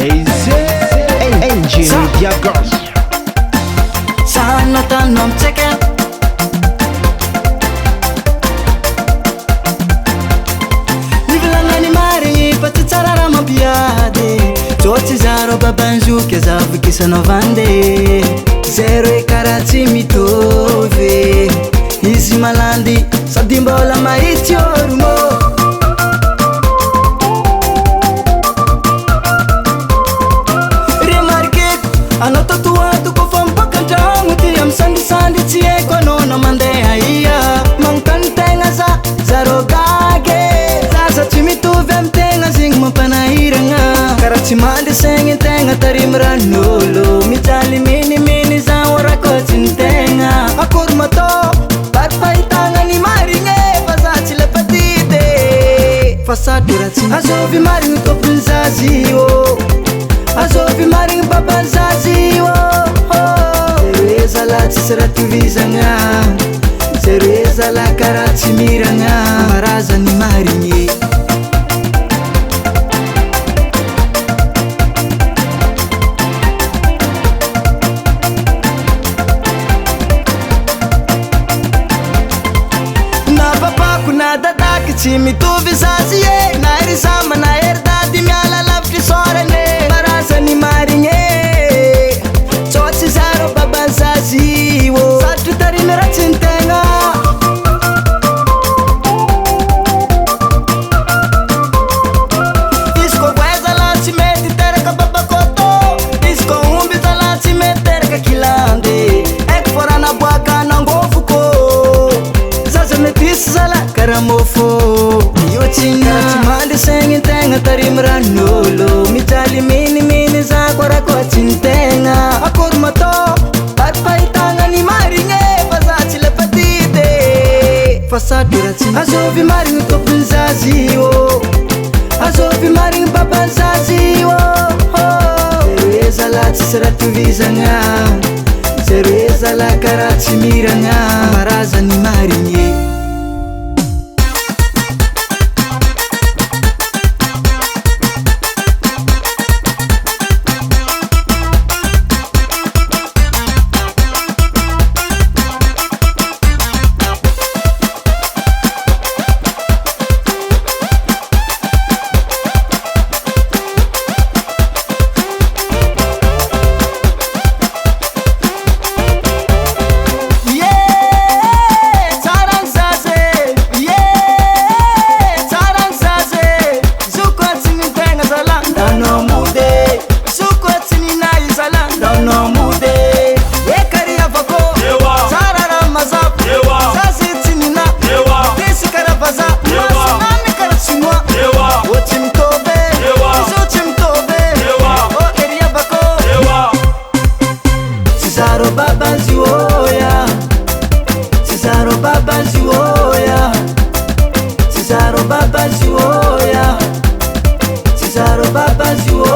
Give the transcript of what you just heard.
Nouveauté Gasy. Sana tanom tseke Nivolagna ny marigny fa tsy tsara raha mampiady TSY ZAHO BABANY zavikisanao vande zero e karaha tsy mitovy izy malandy sady mbola mahitsy ôrogno anao tatoato kofa miboaka antragno ty amy sandrisandry tsy haiko anao na mandeha ia magnontany tegna zaro gage zaza tsy mitovy amy tegna zegny mampanahiragna karaha tsy mandry saigny tegna tarimy ran'olo mijaly miniminy zao rakotsy ny tegna akory matao paripahitagna ny marigny fa za tsy lepatite fa sady raha tsy azovy marigny tompony zazy ô azovy marigny babany zazy zero e zala tsisy raha tovizagna zero e zala karaha tsy miragna marazany marigny na papako na dadaky tsy mitovy zazy e na ery zama na ery dady miala lavitry sorane marazany marigny TSY ZAHO BABANY zazy satry tarimy raha tsy ny tegna izy ko voay zala tsy mety teraka babakoto izy ko omby zala tsy mety teraka kilandy aiko fô raha naboaka nangofoko zaza mety isy zala karaha mofo io tsigna tsy mandry saigny tegna tarimy ran'olo mijaly miniminy za koa raha koa tsy ny tegna akory matao paripahitagna ny marigny fa za tsy lepatite fa sady raha tsy azovy marigny tompony zazy azovy marigny babany zazy zero e zala tsisy raha tovizagna zero e zala karaha tsy miragna marazany marigny TSY ZAHO BABANY